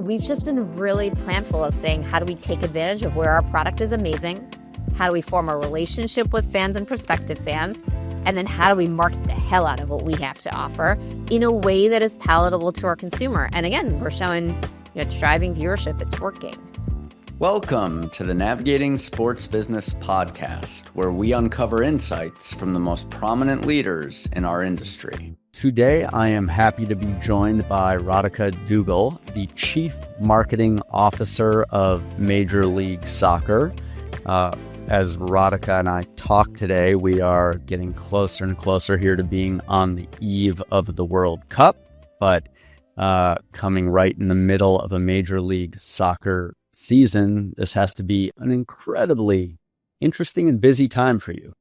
we've just been really planful of saying, how do we take advantage of where our product is amazing? How do we form a relationship with fans and prospective fans? And then how do we market the hell out of what we have to offer in a way that is palatable to our consumer? And again, we're showing, it's driving viewership, it's working. Welcome to the Navigating Sports Business podcast, where we uncover insights from the most prominent leaders in our industry. Today, I am happy to be joined by Radhika Duggal, the Chief Marketing Officer of Major League Soccer. As Radhika and I talk today, we are getting closer and closer here to being on the eve of the World Cup, but coming right in the middle of a Major League Soccer season, this has to be an incredibly interesting and busy time for you.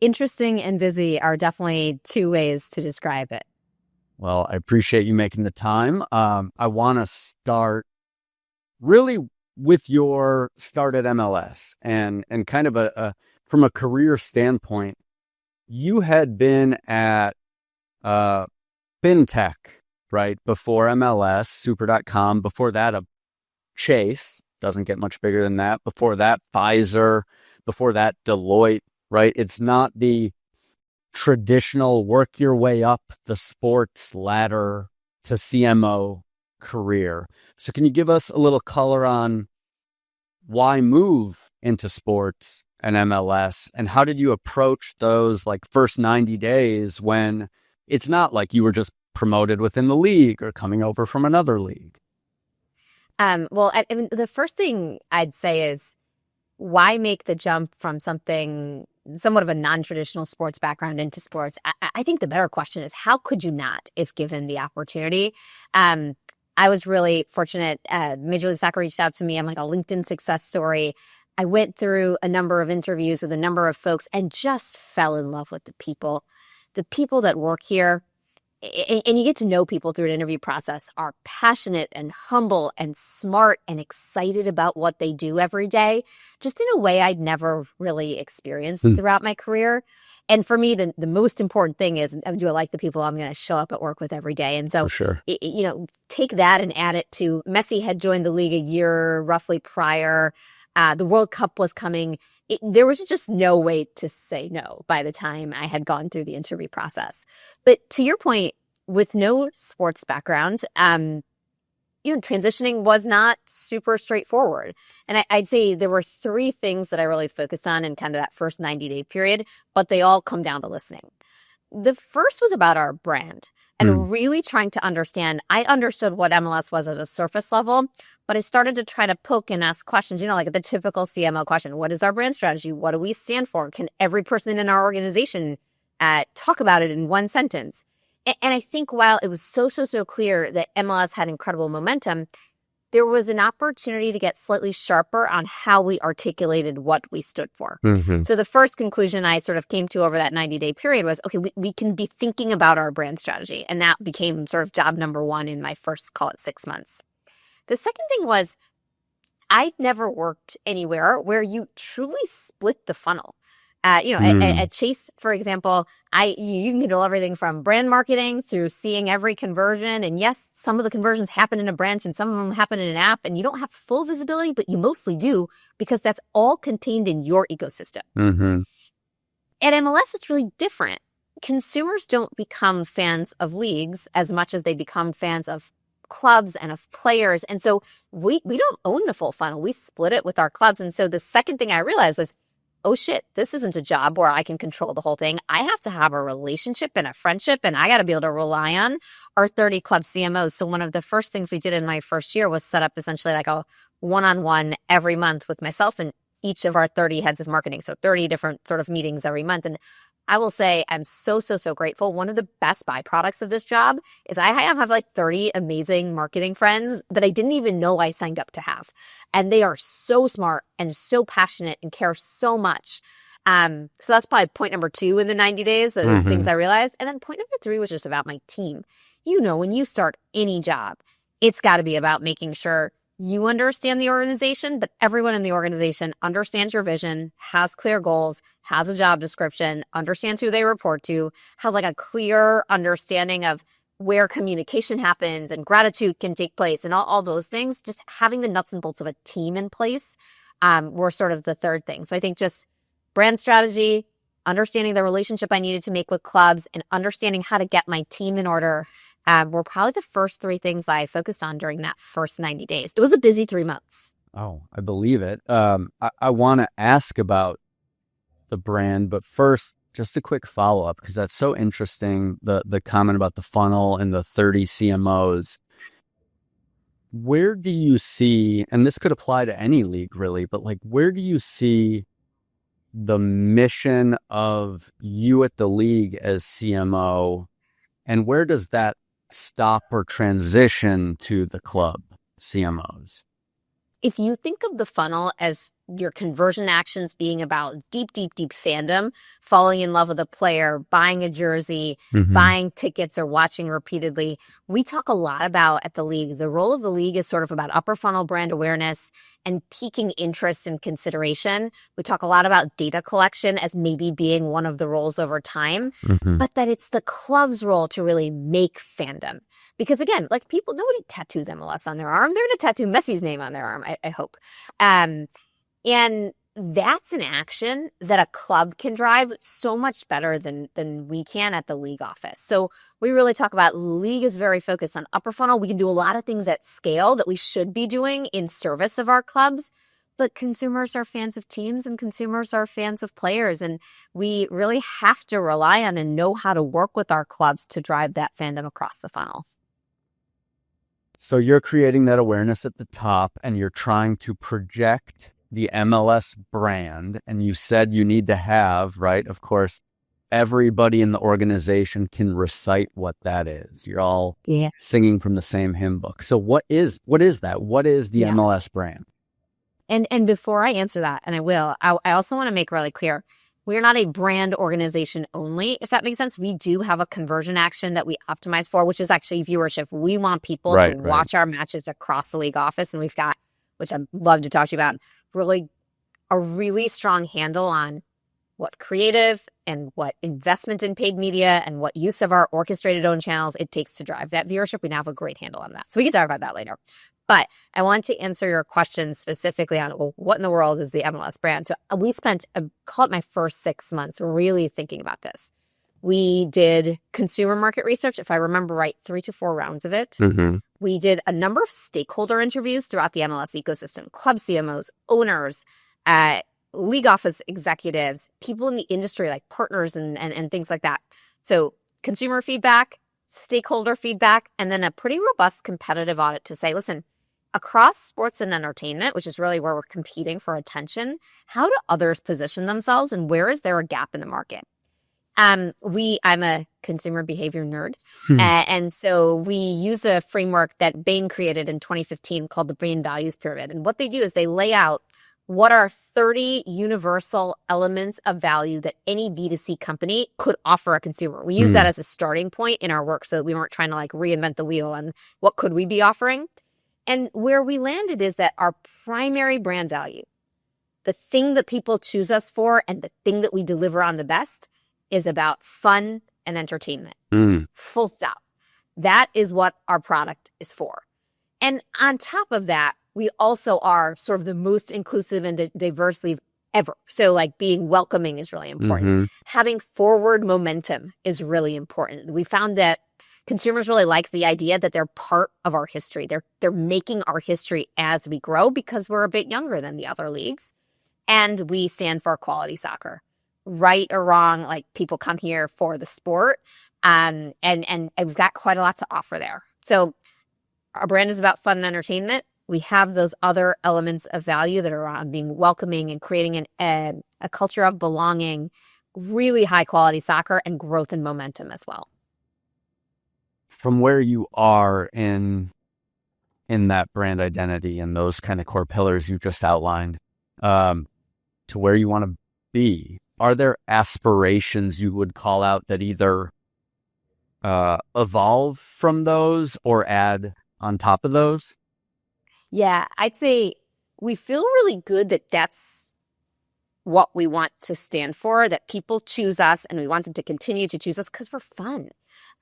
Interesting and busy are definitely two ways to describe it. Well, I appreciate you making the time. I want to start really with your start at MLS and kind of from a career standpoint. You had been at fintech, right? Before MLS, super.com. Before that, Chase, doesn't get much bigger than that. Before that, Pfizer. Before that, Deloitte, right? It's not the traditional work your way up the sports ladder to CMO career. So can you give us a little color on why move into sports and MLS, and how did you approach those first 90 days when it's not like you were just promoted within the league or coming over from another league? Well, I mean, the first thing I'd say is, why make the jump from something somewhat of a non-traditional sports background into sports? I think the better question is, how could you not, if given the opportunity? I was really fortunate. Major League Soccer reached out to me. I'm like a LinkedIn success story. I went through a number of interviews with a number of folks and just fell in love with the people. The people that work here, and you get to know people through an interview process, are passionate and humble and smart and excited about what they do every day, just in a way I'd never really experienced throughout my career. And for me, the most important thing is, do I like the people I'm going to show up at work with every day? And so, sure. Take that and add it to Messi had joined the league a year roughly prior. The World Cup was coming. There was just no way to say no by the time I had gone through the interview process. But to your point, with no sports background, transitioning was not super straightforward. And I'd say there were three things that I really focused on in kind of that first 90-day period, but they all come down to listening. The first was about our brand and really trying to understand. I understood what MLS was at a surface level, but I started to try to poke and ask questions, like the typical CMO question. What is our brand strategy? What do we stand for? Can every person in our organization talk about it in one sentence? And I think while it was so clear that MLS had incredible momentum, there was an opportunity to get slightly sharper on how we articulated what we stood for. So the first conclusion I sort of came to over that 90-day period was, okay, we can be thinking about our brand strategy. And that became sort of job number one in my first, call it 6 months. The second thing was, I'd never worked anywhere where you truly split the funnel. At Chase, for example, you can control everything from brand marketing through seeing every conversion. And yes, some of the conversions happen in a branch and some of them happen in an app, and you don't have full visibility, but you mostly do because that's all contained in your ecosystem. At MLS, it's really different. Consumers don't become fans of leagues as much as they become fans of clubs and of players. And so we don't own the full funnel. We split it with our clubs. And so the second thing I realized was, oh shit, this isn't a job where I can control the whole thing. I have to have a relationship and a friendship, and I got to be able to rely on our 30 club CMOs. So one of the first things we did in my first year was set up essentially like a one-on-one every month with myself and each of our 30 heads of marketing. So 30 different sort of meetings every month. And I will say I'm so grateful. One of the best byproducts of this job is I have 30 amazing marketing friends that I didn't even know I signed up to have. And they are so smart and so passionate and care so much. So that's probably point number 2 in the 90 days of things I realized. And then point number 3 was just about my team. When you start any job, it's got to be about making sure you understand the organization, but everyone in the organization understands your vision, has clear goals, has a job description, understands who they report to, has a clear understanding of where communication happens and gratitude can take place and all those things, just having the nuts and bolts of a team in place were sort of the third thing. So I think just brand strategy, understanding the relationship I needed to make with clubs, and understanding how to get my team in order were probably the first three things I focused on during that first 90 days. It was a busy 3 months. Oh, I believe it. I want to ask about the brand, but first, just a quick follow-up, because that's so interesting, the comment about the funnel and the 30 CMOs. Where do you see, and this could apply to any league really, but like, where do you see the mission of you at the league as CMO, and where does that stop or transition to the club CMOs? If you think of the funnel as your conversion actions being about deep fandom, falling in love with a player, buying a jersey, buying tickets, or watching repeatedly, we talk a lot about at the league. The role of the league is sort of about upper funnel brand awareness and piquing interest and consideration. We talk a lot about data collection as maybe being one of the roles over time, but that it's the club's role to really make fandom. Because again, like nobody tattoos MLS on their arm. They're going to tattoo Messi's name on their arm, I hope. And that's an action that a club can drive so much better than we can at the league office. So we really talk about league is very focused on upper funnel. We can do a lot of things at scale that we should be doing in service of our clubs. But consumers are fans of teams and consumers are fans of players. And we really have to rely on and know how to work with our clubs to drive that fandom across the funnel. So you're creating that awareness at the top and you're trying to project the MLS brand. And you said you need to have, right? Of course, everybody in the organization can recite what that is. You're all singing from the same hymn book. So what is that? What is the MLS brand? And before I answer that, and I will, I also want to make really clear, we're not a brand organization only, if that makes sense. We do have a conversion action that we optimize for, which is actually viewership. We want people to watch our matches across the league office. And we've got, which I'd love to talk to you about, a really strong handle on what creative and what investment in paid media and what use of our orchestrated own channels it takes to drive that viewership. We now have a great handle on that. So we can talk about that later. But I want to answer your question specifically on, well, what in the world is the MLS brand? So we spent, call it my first 6 months, really thinking about this. We did consumer market research, if I remember right, 3 to 4 rounds of it. We did a number of stakeholder interviews throughout the MLS ecosystem, club CMOs, owners, league office executives, people in the industry like partners and things like that. So consumer feedback, stakeholder feedback, and then a pretty robust competitive audit to say, listen, across sports and entertainment, which is really where we're competing for attention, how do others position themselves and where is there a gap in the market? I'm a consumer behavior nerd. And so we use a framework that Bain created in 2015 called the Bain Values Pyramid. And what they do is they lay out what are 30 universal elements of value that any B2C company could offer a consumer. We use that as a starting point in our work so that we weren't trying to like reinvent the wheel and what could we be offering. And where we landed is that our primary brand value, the thing that people choose us for and the thing that we deliver on the best, is about fun and entertainment. Full stop. That is what our product is for. And on top of that, we also are sort of the most inclusive and diverse league ever. So like being welcoming is really important. Having forward momentum is really important. We found that consumers really like the idea that they're part of our history. They're making our history as we grow because we're a bit younger than the other leagues. And we stand for quality soccer. Right or wrong, like people come here for the sport. And we've got quite a lot to offer there. So our brand is about fun and entertainment. We have those other elements of value that are around being welcoming and creating a culture of belonging, really high quality soccer, and growth and momentum as well. From where you are in that brand identity and those kind of core pillars you just outlined, to where you want to be, are there aspirations you would call out that either evolve from those or add on top of those? Yeah, I'd say we feel really good that that's what we want to stand for, that people choose us and we want them to continue to choose us because we're fun.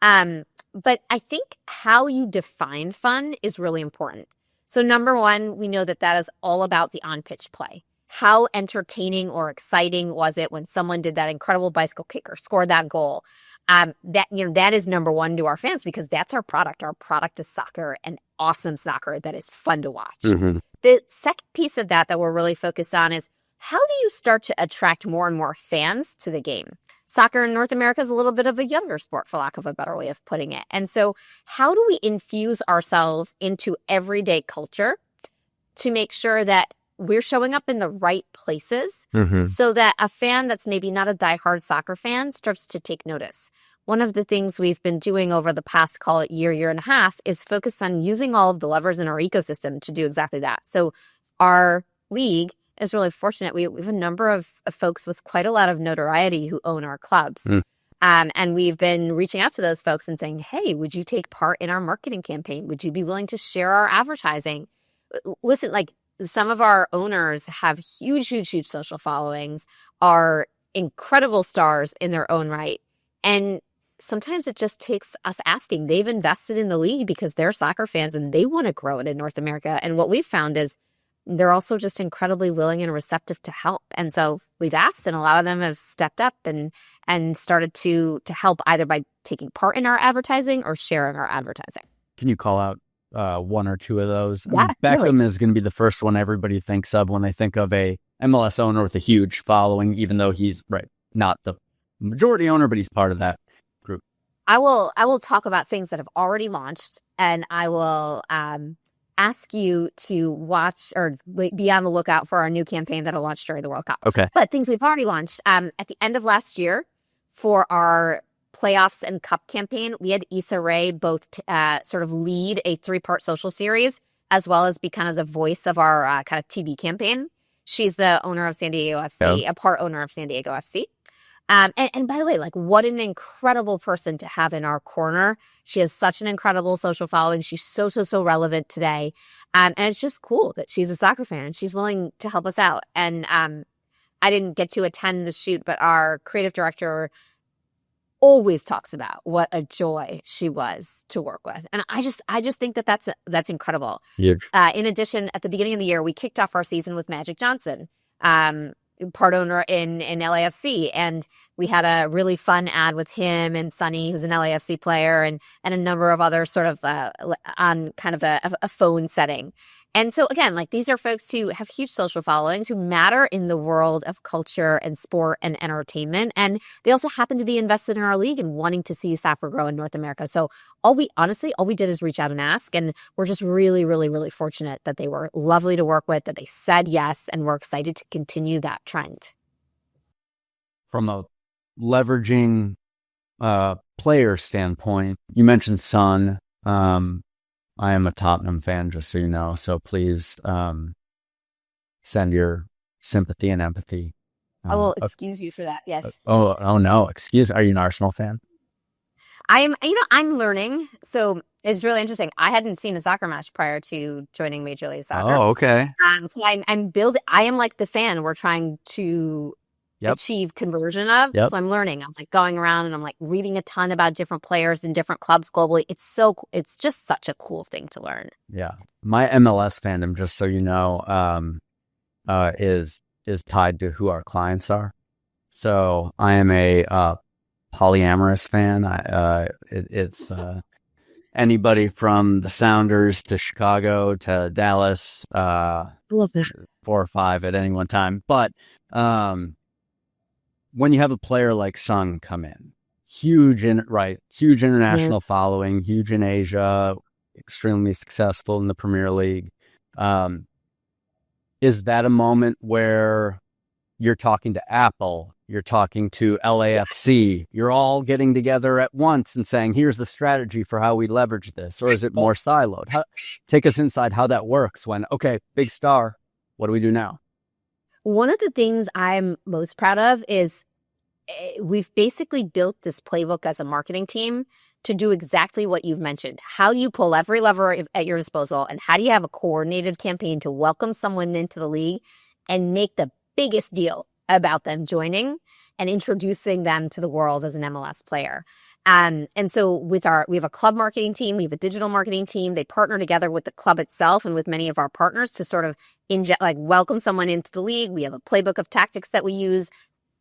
But I think how you define fun is really important. So number one, we know that is all about the on-pitch play. How entertaining or exciting was it when someone did that incredible bicycle kick or scored that goal? That is number one to our fans because that's our product. Our product is soccer, and awesome soccer that is fun to watch. Mm-hmm. The second piece of that we're really focused on is how do you start to attract more and more fans to the game? Soccer in North America is a little bit of a younger sport, for lack of a better way of putting it. And so how do we infuse ourselves into everyday culture to make sure that we're showing up in the right places so that a fan that's maybe not a diehard soccer fan starts to take notice? One of the things we've been doing over the past, call it year and a half, is focused on using all of the levers in our ecosystem to do exactly that. So our league is really fortunate. We have a number of folks with quite a lot of notoriety who own our clubs. And we've been reaching out to those folks and saying, hey, would you take part in our marketing campaign? Would you be willing to share our advertising? Listen, like some of our owners have huge social followings, are incredible stars in their own right. And sometimes it just takes us asking. They've invested in the league because they're soccer fans and they want to grow it in North America. And what we've found is they're also just incredibly willing and receptive to help. And so we've asked, and a lot of them have stepped up and started to help either by taking part in our advertising or sharing our advertising. Can you call out one or two of those? Yeah, Beckham is going to be the first one everybody thinks of when they think of a MLS owner with a huge following, even though he's not the majority owner, but he's part of that group. I will talk about things that have already launched, and I will ask you to watch or be on the lookout for our new campaign that'll launch during the World Cup. Okay. But things we've already launched. At the end of last year, for our playoffs and cup campaign, we had Issa Rae both sort of lead a 3-part social series, as well as be kind of the voice of our kind of TV campaign. She's the owner of San Diego FC, a part owner of San Diego FC. And by the way, like, what an incredible person to have in our corner. She has such an incredible social following. She's so relevant today. And it's just cool that she's a soccer fan and she's willing to help us out. And I didn't get to attend the shoot, but our creative director always talks about what a joy she was to work with. And I just think that that's incredible. Huge. In addition, at the beginning of the year, we kicked off our season with Magic Johnson, part owner in LAFC, and we had a really fun ad with him and Sonny, who's an LAFC player, and a number of others sort of on kind of a phone setting. And so again, like, these are folks who have huge social followings, who matter in the world of culture and sport and entertainment, and they also happen to be invested in our league and wanting to see soccer grow in North America. So all we did is reach out and ask, and we're just really fortunate that they were lovely to work with, that they said yes, and we're excited to continue that trend. From a leveraging player standpoint, you mentioned Son. I am a Tottenham fan, just so you know, so please send your sympathy and empathy. I will excuse you for that, yes. Oh no, excuse me. Are you an Arsenal fan? I'm learning. So it's really interesting. I hadn't seen a soccer match prior to joining Major League Soccer. Oh, okay. So I'm building. I am like the fan we're trying to achieve conversion of. So I'm learning. I'm like going around and I'm like reading a ton about different players in different clubs globally. It's just such a cool thing to learn. Yeah. My MLS fandom, just so you know, is tied to who our clients are. So I am a polyamorous fan. It's anybody from the Sounders to Chicago to Dallas. I love that. 4 or 5 at any one time. But when you have a player like Son come in, huge international following, huge in Asia, extremely successful in the Premier League. Is that a moment where you're talking to Apple, you're talking to LAFC, you're all getting together at once and saying, here's the strategy for how we leverage this? Or is it more siloed? Take us inside how that works when, okay, big star, what do we do now? One of the things I'm most proud of is we've basically built this playbook as a marketing team to do exactly what you've mentioned. How do you pull every lever at your disposal, and how do you have a coordinated campaign to welcome someone into the league and make the biggest deal about them joining and introducing them to the world as an MLS player? And so we have a club marketing team, we have a digital marketing team. They partner together with the club itself and with many of our partners to sort of welcome someone into the league. We have a playbook of tactics that we use.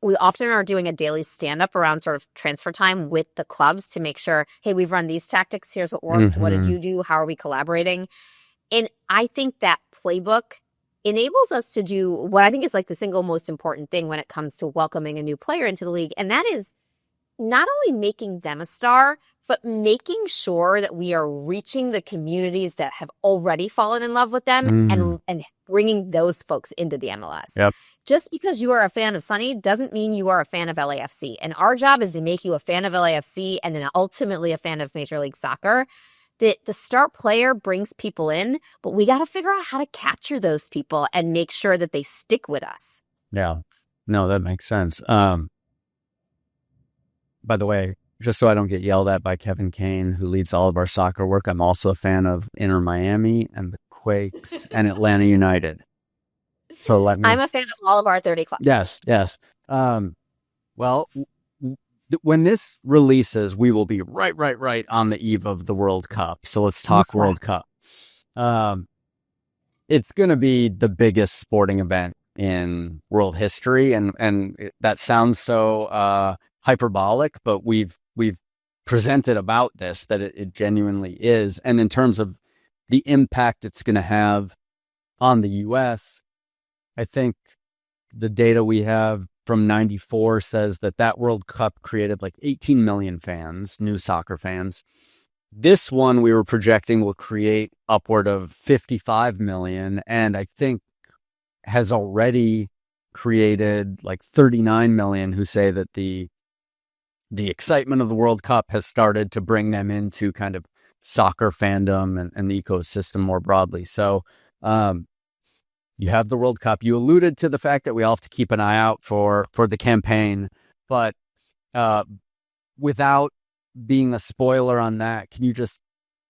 We often are doing a daily stand-up around sort of transfer time with the clubs to make sure, hey, we've run these tactics. Here's what worked. What did you do? How are we collaborating? And I think that playbook enables us to do what I think is like the single most important thing when it comes to welcoming a new player into the league. And that is not only making them a star, but making sure that we are reaching the communities that have already fallen in love with them and bringing those folks into the MLS. Yep. Just because you are a fan of Sunny doesn't mean you are a fan of LAFC. And our job is to make you a fan of LAFC and then ultimately a fan of Major League Soccer. The star player brings people in, but we got to figure out how to capture those people and make sure that they stick with us. Yeah. No, that makes sense. By the way, just so I don't get yelled at by Kevin Kane, who leads all of our soccer work, I'm also a fan of Inter Miami and the Quakes and Atlanta United. So I'm a fan of all of our 30 clubs. Yes. Well, when this releases, we will be right on the eve of the World Cup. So let's talk World Cup. It's going to be the biggest sporting event in world history, and that sounds so hyperbolic, but we've presented about this that it genuinely is. And in terms of the impact it's going to have on the U.S., I think the data we have from 94 says that World Cup created like 18 million fans, new soccer fans. This one we were projecting will create upward of 55 million, and I think has already created like 39 million who say that the excitement of the World Cup has started to bring them into kind of soccer fandom and the ecosystem more broadly. So you have the World Cup. You alluded to the fact that we all have to keep an eye out for the campaign, but without being a spoiler on that, can you just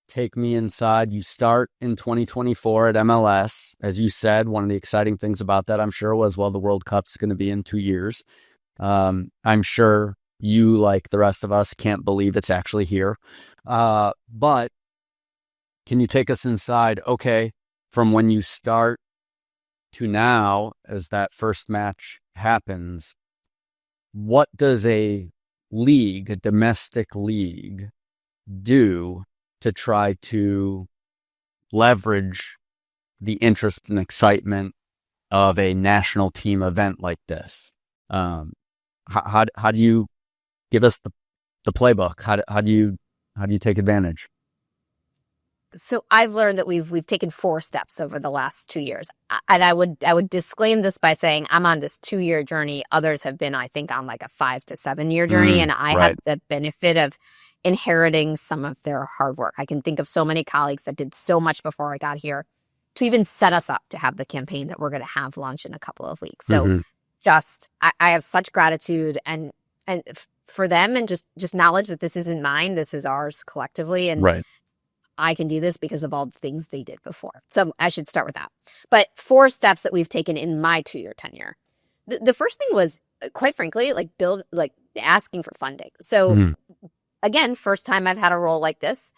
take me inside? You start in 2024 at MLS. As you said, one of the exciting things about that, I'm sure, was, well, the World Cup's going to be in 2 years. I'm sure you, like the rest of us, can't believe it's actually here. But can you take us inside, okay, from when you start to now, as that first match happens, what does a domestic league, do to try to leverage the interest and excitement of a national team event like this? How do you give us the playbook? How do you take advantage? So I've learned that we've taken 4 steps over the last 2 years. And I would disclaim this by saying I'm on this 2-year journey. Others have been, I think, on like a 5 to 7 year journey. And I had the benefit of inheriting some of their hard work. I can think of so many colleagues that did so much before I got here to even set us up to have the campaign that we're going to have launch in a couple of weeks. So I have such gratitude and for them, and just knowledge that this isn't mine, this is ours collectively. And I can do this because of all the things they did before. So I should start with that. But 4 steps that we've taken in my 2-year tenure. The first thing was, quite frankly, asking for funding. So again, first time I've had a role like this,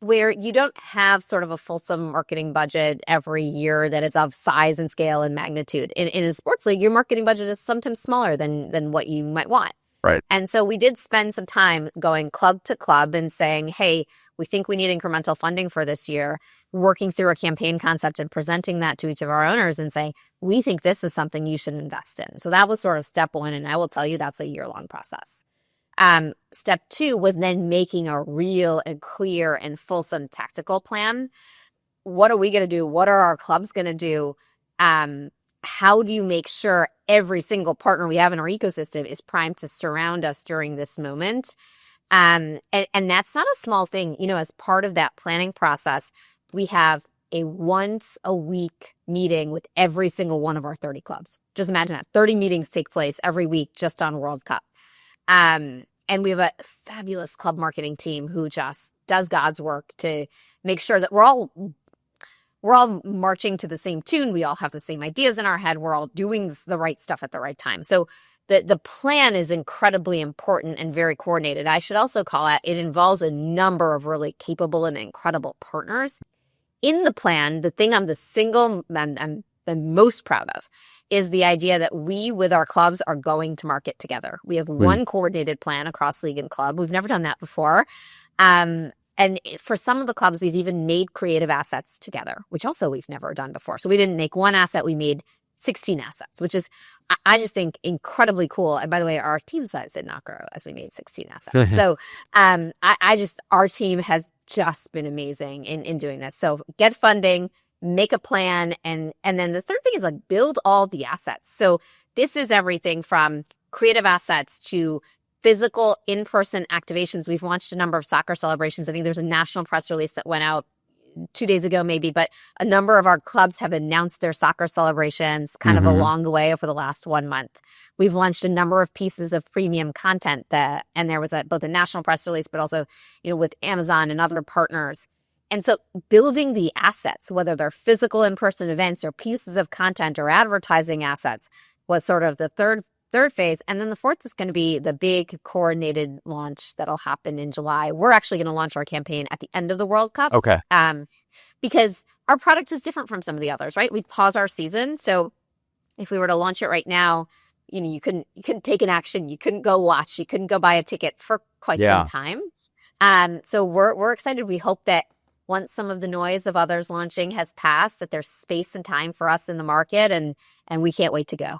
where you don't have sort of a fulsome marketing budget every year that is of size and scale and magnitude. In a sports league, your marketing budget is sometimes smaller than what you might want. Right. And so we did spend some time going club to club and saying, hey, we think we need incremental funding for this year, working through a campaign concept and presenting that to each of our owners and saying, we think this is something you should invest in. So that was sort of step 1. And I will tell you that's a year-long process. Step 2 was then making a real and clear and fulsome tactical plan. What are we going to do? What are our clubs going to do? How do you make sure every single partner we have in our ecosystem is primed to surround us during this moment? And that's not a small thing. You know, as part of that planning process, we have a once a week meeting with every single one of our 30 clubs. Just imagine that 30 meetings take place every week just on World Cup. And we have a fabulous club marketing team who just does God's work to make sure that we're all marching to the same tune. We all have the same ideas in our head. We're all doing the right stuff at the right time. So the plan is incredibly important and very coordinated. I should also call out, it involves a number of really capable and incredible partners. In the plan, the thing I'm the most proud of is the idea that we, with our clubs, are going to market together. We have one coordinated plan across league and club. We've never done that before. And for some of the clubs, we've even made creative assets together, which also we've never done before. So we didn't make one asset, we made 16 assets, which is, I just think, incredibly cool. And by the way, our team size did not grow as we made 16 assets. So our team has just been amazing in doing this. So get funding, make a plan, and then the third thing is like build all the assets. So this is everything from creative assets to physical in-person activations. We've launched a number of soccer celebrations. I think there's a national press release that went out 2 days ago maybe, but a number of our clubs have announced their soccer celebrations kind of along the way over the last 1 month. We've launched a number of pieces of premium content and there was both a national press release, but also, with Amazon and other partners. And so building the assets, whether they're physical in-person events or pieces of content or advertising assets, was sort of the third phase. And then the fourth is going to be the big coordinated launch that'll happen in July. We're actually going to launch our campaign at the end of the World Cup. Okay. Because our product is different from some of the others, right? We pause our season. So if we were to launch it right now, you couldn't take an action. You couldn't go watch. You couldn't go buy a ticket for quite some time. So we're excited. We hope that once some of the noise of others launching has passed, that there's space and time for us in the market, and we can't wait to go.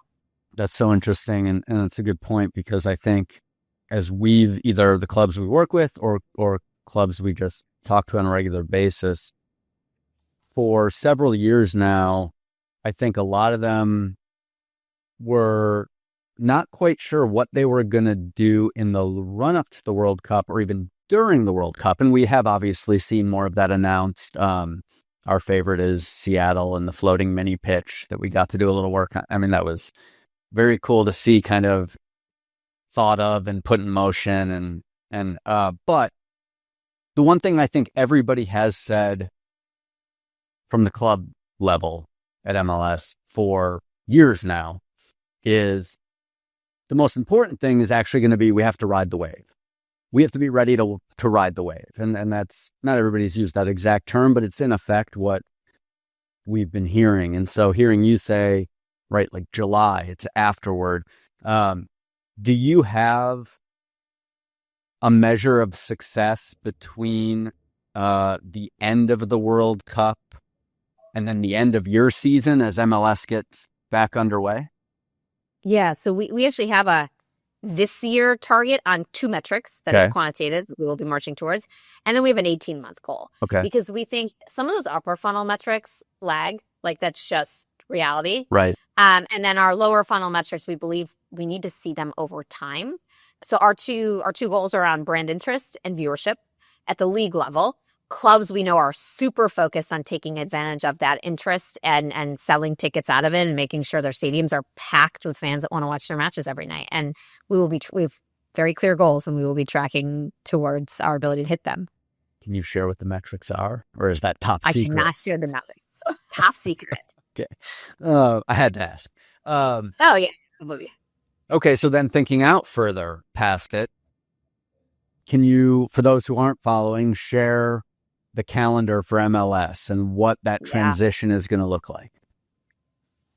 That's so interesting, and it's a good point, because I think as we've either the clubs we work with or clubs we just talk to on a regular basis, for several years now, I think a lot of them were not quite sure what they were going to do in the run-up to the World Cup or even during the World Cup. And we have obviously seen more of that announced. Our favorite is Seattle and the floating mini pitch that we got to do a little work on. I mean, that was very cool to see kind of thought of and put in motion. But the one thing I think everybody has said from the club level at MLS for years now is the most important thing is actually going to be, we have to ride the wave. We have to be ready to ride the wave. And that's, not everybody's used that exact term, but it's in effect what we've been hearing. And so hearing you say, right, like July, it's afterward. Do you have a measure of success between the end of the World Cup and then the end of your season as MLS gets back underway? Yeah, so we actually have a this year target on 2 metrics that is quantitative we will be marching towards. And then we have an 18-month goal. Okay. Because we think some of those upper funnel metrics lag, like that's just reality. Right. And then our lower funnel metrics, we believe we need to see them over time. So our two goals are around brand interest and viewership at the league level. Clubs we know are super focused on taking advantage of that interest and selling tickets out of it and making sure their stadiums are packed with fans that want to watch their matches every night. And we have very clear goals, and we will be tracking towards our ability to hit them. Can you share what the metrics are, or is that top secret? I cannot share the metrics. Top secret. Okay. I had to ask. Oh, yeah. I believe you. Okay, so then thinking out further past it, can you, for those who aren't following, share the calendar for MLS and what that transition is going to look like?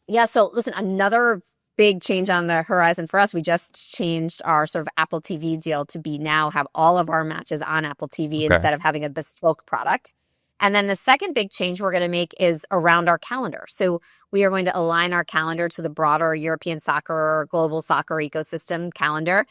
Yeah, so listen, another big change on the horizon for us, we just changed our sort of Apple TV deal to now have all of our matches on Apple TV instead of having a bespoke product. And then the second big change we're going to make is around our calendar. So we are going to align our calendar to the broader European soccer or global soccer ecosystem calendar.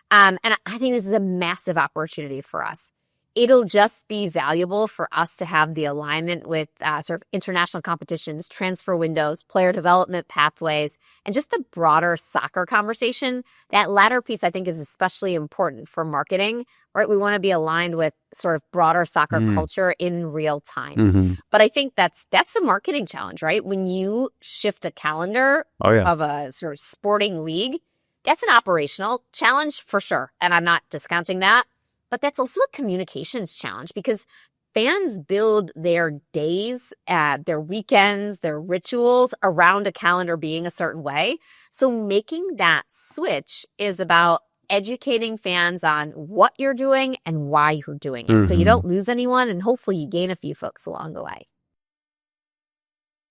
And I think this is a massive opportunity for us. It'll just be valuable for us to have the alignment with sort of international competitions, transfer windows, player development pathways, and just the broader soccer conversation. That latter piece, I think, is especially important for marketing, right? We want to be aligned with sort of broader soccer culture in real time. Mm-hmm. But I think that's a marketing challenge, right? When you shift a calendar of a sort of sporting league, that's an operational challenge for sure. And I'm not discounting that. But that's also a communications challenge, because fans build their days, their weekends, their rituals around a calendar being a certain way. So making that switch is about educating fans on what you're doing and why you're doing it. So you don't lose anyone, and hopefully you gain a few folks along the way.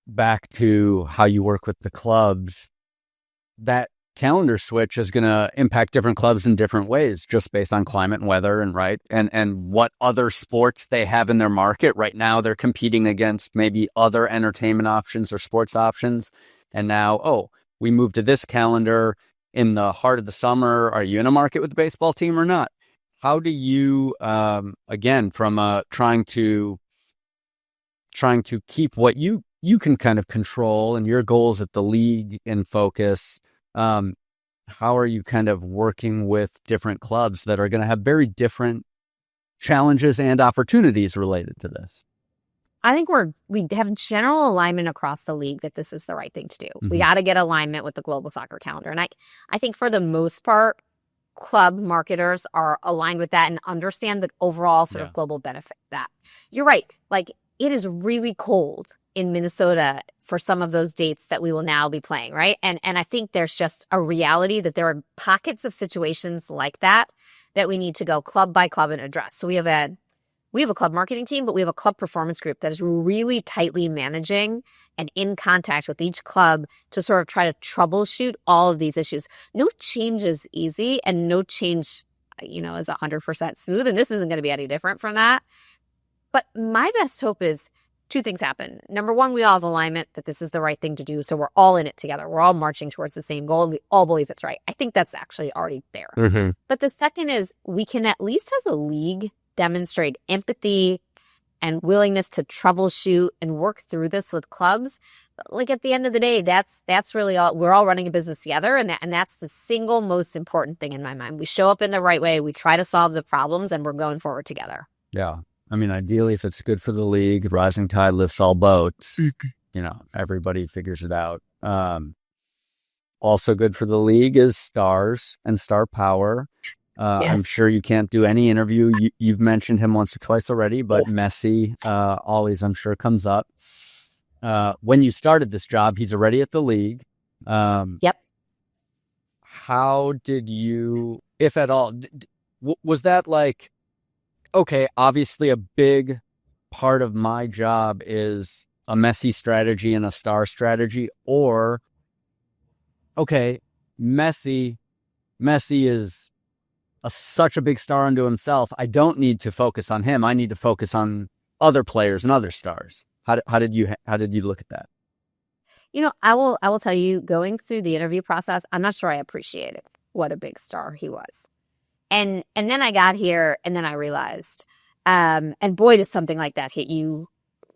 Back to how you work with the clubs, that calendar switch is going to impact different clubs in different ways, just based on climate and weather and what other sports they have in their market. Right now, they're competing against maybe other entertainment options or sports options. And now, we move to this calendar in the heart of the summer. Are you in a market with the baseball team or not? How do you, again, from trying to keep what you can kind of control and your goals at the league in focus, how are you kind of working with different clubs that are going to have very different challenges and opportunities related to this? I think we have general alignment across the league that this is the right thing to do. We got to get alignment with the global soccer calendar. And I think for the most part, club marketers are aligned with that and understand the overall sort of global benefit of that. You're right. Like, it is really cold in Minnesota for some of those dates that we will now be playing, right? And I think there's just a reality that there are pockets of situations like that we need to go club by club and address. So we have a club marketing team, but we have a club performance group that is really tightly managing and in contact with each club to sort of try to troubleshoot all of these issues. No change is easy, and no change, is 100% smooth. And this isn't going to be any different from that. But my best hope is two things happen. Number one, we all have alignment that this is the right thing to do. So we're all in it together. We're all marching towards the same goal. And we all believe it's right. I think that's actually already there. But the second is we can, at least as a league, demonstrate empathy and willingness to troubleshoot and work through this with clubs. Like, at the end of the day, that's really all. We're all running a business together, and that's the single most important thing in my mind. We show up in the right way. We try to solve the problems, and we're going forward together. Yeah. I mean, ideally, if it's good for the league, rising tide lifts all boats. Everybody figures it out. Also good for the league is stars and star power. Yes. I'm sure you can't do any interview. You've mentioned him once or twice already, but Messi always, I'm sure, comes up. When you started this job, he's already at the league. Yep. How did you, if at all, was that like, okay, obviously a big part of my job is a Messi strategy and a star strategy, or, okay, Messi is such a big star unto himself. I don't need to focus on him. I need to focus on other players and other stars. How did you look at that? I will tell you, going through the interview process, I'm not sure I appreciated what a big star he was. And then I got here, and then I realized, and boy, does something like that hit you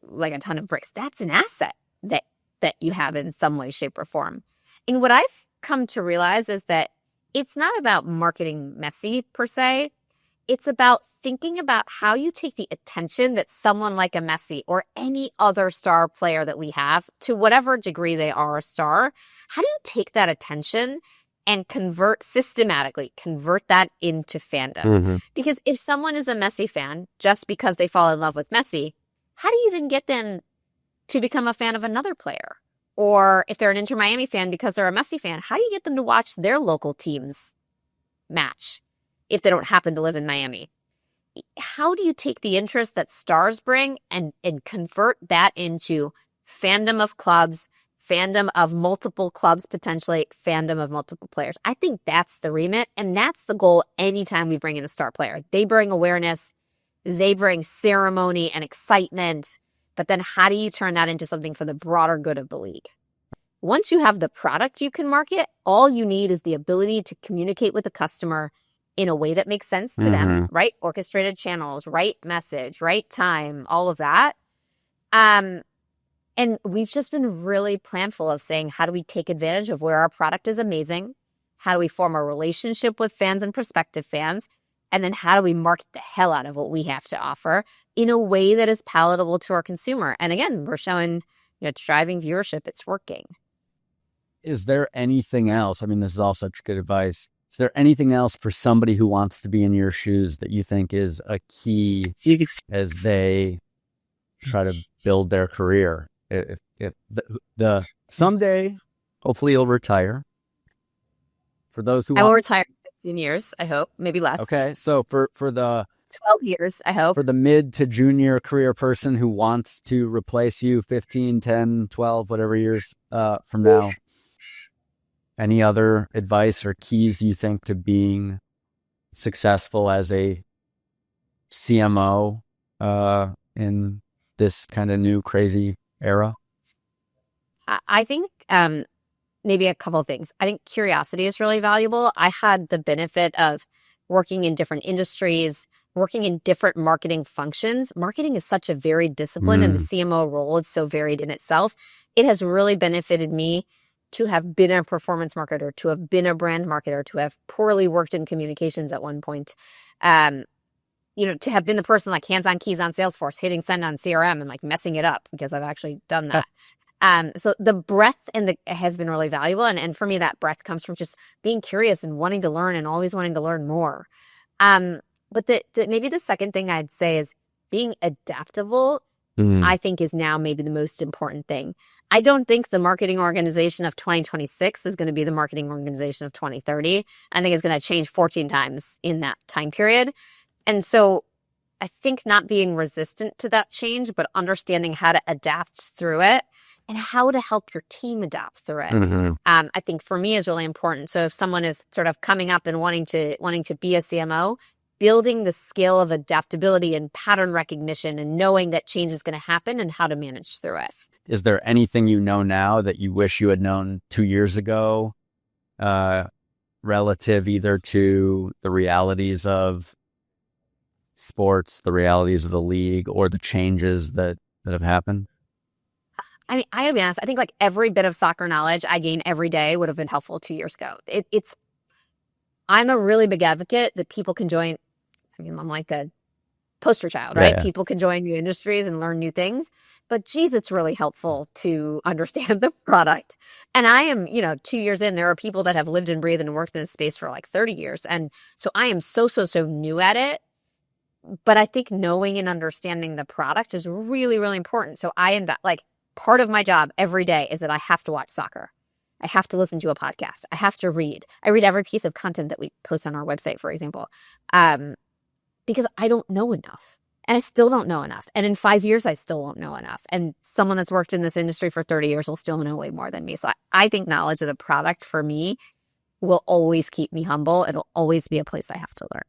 like a ton of bricks. That's an asset that you have in some way, shape, or form. And what I've come to realize is that it's not about marketing Messi per se. It's about thinking about how you take the attention that someone like a Messi or any other star player that we have, to whatever degree they are a star, how do you take that attention and systematically convert that into fandom? Because if someone is a Messi fan just because they fall in love with Messi, how do you then get them to become a fan of another player? Or if they're an Inter Miami fan because they're a Messi fan, how do you get them to watch their local team's match if they don't happen to live in Miami? How do you take the interest that stars bring and convert that into fandom of clubs, fandom of multiple clubs, potentially fandom of multiple players? I think that's the remit, and that's the goal anytime we bring in a star player. They bring awareness, they bring ceremony and excitement, but then how do you turn that into something for the broader good of the league? Once you have the product you can market, all you need is the ability to communicate with the customer in a way that makes sense to them, right? Orchestrated channels, right message, right time, all of that. And we've just been really planful of saying, how do we take advantage of where our product is amazing? How do we form a relationship with fans and prospective fans? And then how do we market the hell out of what we have to offer in a way that is palatable to our consumer? And again, we're showing, it's driving viewership. It's working. Is there anything else? I mean, this is all such good advice. Is there anything else for somebody who wants to be in your shoes that you think is a key as they try to build their career? If the someday, hopefully you'll retire. For those who I will retire in 15 years, I hope, maybe less. Okay, so for the 12 years, I hope. For the mid to junior career person who wants to replace you 15, 10, 12, whatever years from now, any other advice or keys you think to being successful as a CMO in this kind of new crazy era? I think maybe a couple of things. I think curiosity is really valuable. I had the benefit of working in different industries, working in different marketing functions. Marketing is such a varied discipline, and the CMO role is so varied in itself. It has really benefited me to have been a performance marketer, to have been a brand marketer, to have poorly worked in communications at one point, to have been the person like hands on keys on Salesforce, hitting send on CRM and like messing it up, because I've actually done that. So the breadth has been really valuable. And for me, that breadth comes from just being curious and wanting to learn and always wanting to learn more. But maybe the second thing I'd say is being adaptable, I think is now maybe the most important thing. I don't think the marketing organization of 2026 is going to be the marketing organization of 2030. I think it's going to change 14 times in that time period. And so I think not being resistant to that change, but understanding how to adapt through it and how to help your team adapt through it. I think for me is really important. So if someone is sort of coming up and wanting to be a CMO, building the skill of adaptability and pattern recognition and knowing that change is going to happen and how to manage through it. Is there anything you know now that you wish you had known 2 years ago, relative either to the realities of sports, the realities of the league, or the changes that have happened? I mean, I gotta be honest, I think like every bit of soccer knowledge I gain every day would have been helpful 2 years ago. I'm a really big advocate that people can join. I mean, I'm like a poster child, right? Yeah. People can join new industries and learn new things. But geez, it's really helpful to understand the product. And I am, 2 years in, there are people that have lived and breathed and worked in this space for like 30 years. And so I am so new at it. But I think knowing and understanding the product is really, really important. So part of my job every day is that I have to watch soccer. I have to listen to a podcast. I have to read. I read every piece of content that we post on our website, for example, because I don't know enough. And I still don't know enough. And in 5 years, I still won't know enough. And someone that's worked in this industry for 30 years will still know way more than me. So I think knowledge of the product for me will always keep me humble. It'll always be a place I have to learn.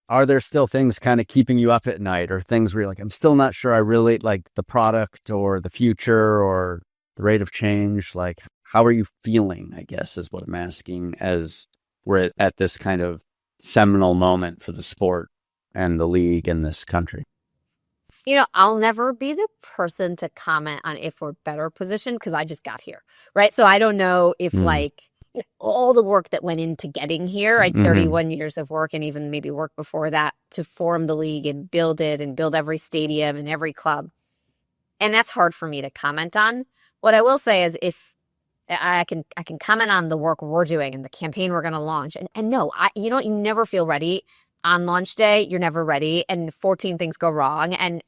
Are there still things kind of keeping you up at night, or things where you're like, I'm still not sure I really like the product or the future or the rate of change? Like, how are you feeling, I guess, is what I'm asking, as we're at this kind of seminal moment for the sport and the league in this country? I'll never be the person to comment on if we're better positioned because I just got here, right? So I don't know if all the work that went into getting here, right? 31 years of work and even maybe work before that to form the league and build it and build every stadium and every club. And that's hard for me to comment on. What I will say is if I can comment on the work we're doing and the campaign we're going to launch. And no, you never feel ready. On launch day, you're never ready, and 14 things go wrong. And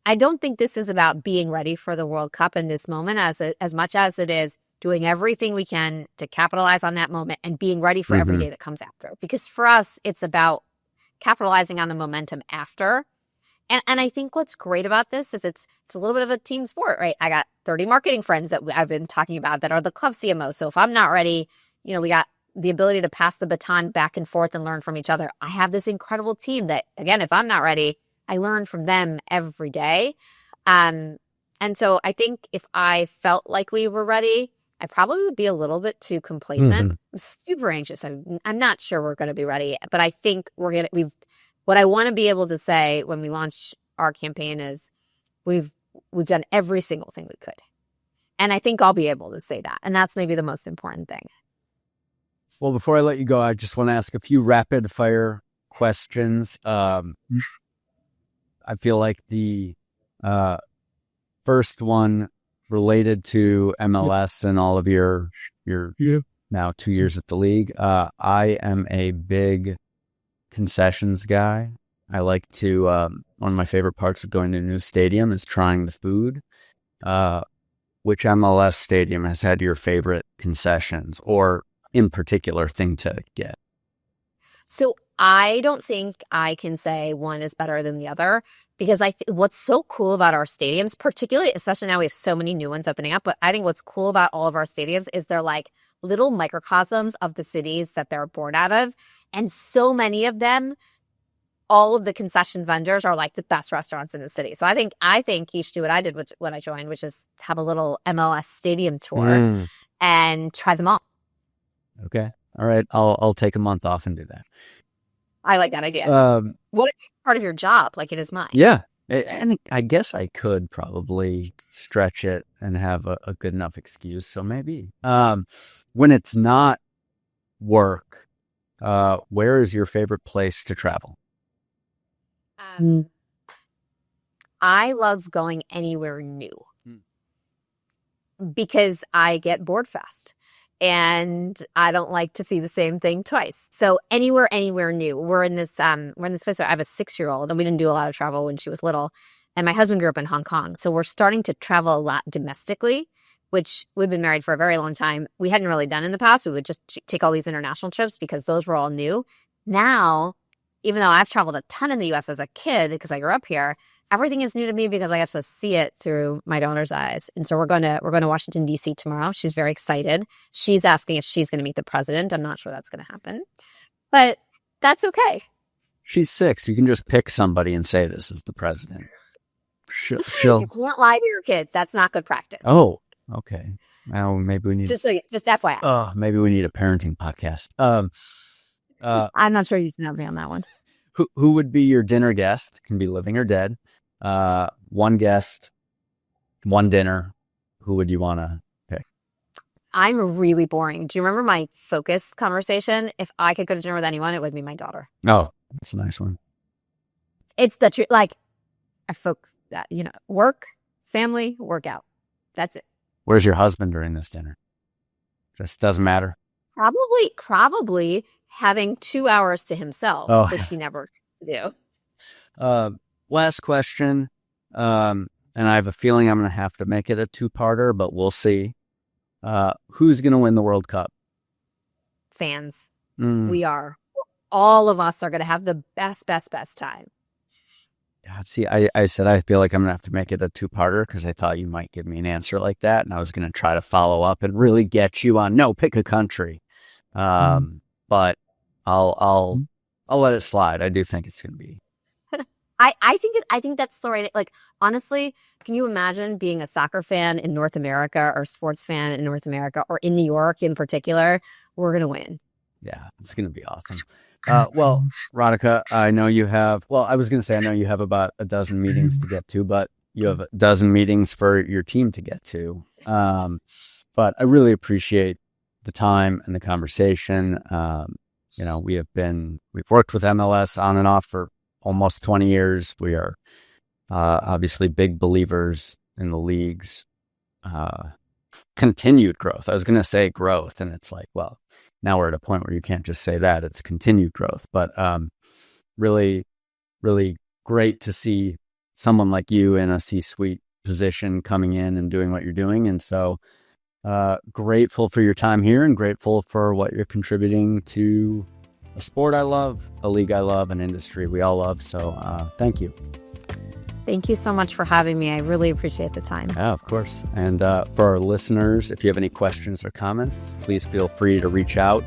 I don't think this is about being ready for the World Cup in this moment as much as it is doing everything we can to capitalize on that moment and being ready for every day that comes after. Because for us, it's about capitalizing on the momentum after. And I think what's great about this is it's a little bit of a team sport, right? I got 30 marketing friends that I've been talking about that are the club CMOs. So if I'm not ready, we got the ability to pass the baton back and forth and learn from each other. I have this incredible team that, again, if I'm not ready, I learn from them every day. And so I think if I felt like we were ready, I probably would be a little bit too complacent. I'm super anxious. I'm not sure we're going to be ready, but I think what I want to be able to say when we launch our campaign is we've done every single thing we could. And I think I'll be able to say that. And that's maybe the most important thing. Well, before I let you go, I just want to ask a few rapid fire questions. I feel like the first one related to MLS and all of your now 2 years at the league. I am a big concessions guy. I like to, one of my favorite parts of going to a new stadium is trying the food. Which MLS stadium has had your favorite concessions or in particular thing to get? So I don't think I can say one is better than the other because what's so cool about our stadiums, particularly, especially now we have so many new ones opening up, but I think what's cool about all of our stadiums is they're like little microcosms of the cities that they're born out of. And so many of them, all of the concession vendors are like the best restaurants in the city. So I think you should do what I did when I joined, which is have a little MLS stadium tour and try them all. Okay. All right. I'll take a month off and do that. I like that idea. What part of your job? Like it is mine. Yeah. And I guess I could probably stretch it and have a good enough excuse. So maybe when it's not work, where is your favorite place to travel? I love going anywhere new because I get bored fast and I don't like to see the same thing twice. So anywhere new. We're in this place where I have a 6-year-old and we didn't do a lot of travel when she was little. And my husband grew up in Hong Kong. So we're starting to travel a lot domestically, which we've been married for a very long time. We hadn't really done in the past. We would just take all these international trips because those were all new. Now, even though I've traveled a ton in the U.S. as a kid because I grew up here, everything is new to me because I get to see it through my daughter's eyes. And so we're going to Washington, D.C. tomorrow. She's very excited. She's asking if she's going to meet the president. I'm not sure that's going to happen, but that's okay. She's 6. You can just pick somebody and say, this is the president. You can't lie to your kids. That's not good practice. Oh, okay. Well, maybe we need just FYI. Maybe we need a parenting podcast. I'm not sure you should know me on that one. Who would be your dinner guest? Can be living or dead. One guest, one dinner. Who would you want to pick? I'm really boring. Do you remember my focus conversation? If I could go to dinner with anyone, it would be my daughter. Oh, that's a nice one. It's the truth. Like, I focus that, work, family, workout. That's it. Where's your husband during this dinner? Just doesn't matter. Probably having 2 hours to himself, which he never do. Last question. And I have a feeling I'm going to have to make it a 2-parter, but we'll see. Who's going to win the World Cup? Fans. We are. All of us are going to have the best time. God, see, I said I feel like I'm going to have to make it a 2-parter because I thought you might give me an answer like that. And I was going to try to follow up and really get you on, no, pick a country. But I'll let it slide. I do think it's going to be. I think that's the right. Like, honestly, can you imagine being a soccer fan in North America or sports fan in North America or in New York in particular? We're going to win. Yeah, it's going to be awesome. Well, Radhika, I know you have about a dozen meetings to get to, but you have a dozen meetings for your team to get to. But I really appreciate the time and the conversation. We've worked with MLS on and off for almost 20 years. We are obviously big believers in the league's continued growth. I was going to say growth, and it's like, well, now we're at a point where you can't just say that. It's continued growth. But really, really great to see someone like you in a C-suite position coming in and doing what you're doing. And so grateful for your time here and grateful for what you're contributing to a sport I love, a league I love, an industry we all love. So thank you. Thank you so much for having me. I really appreciate the time. Yeah, of course. And for our listeners, if you have any questions or comments, please feel free to reach out.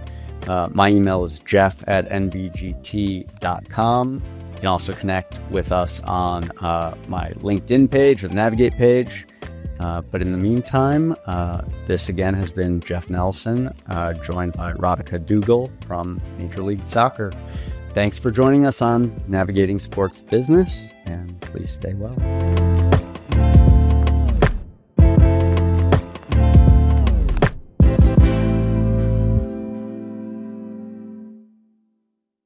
My email is jeff@nbgt.com. You can also connect with us on my LinkedIn page or the Navigate page. But in the meantime, this again has been Jeff Nelson, joined by Radhika Duggal from Major League Soccer. Thanks for joining us on Navigating Sports Business, and please stay well.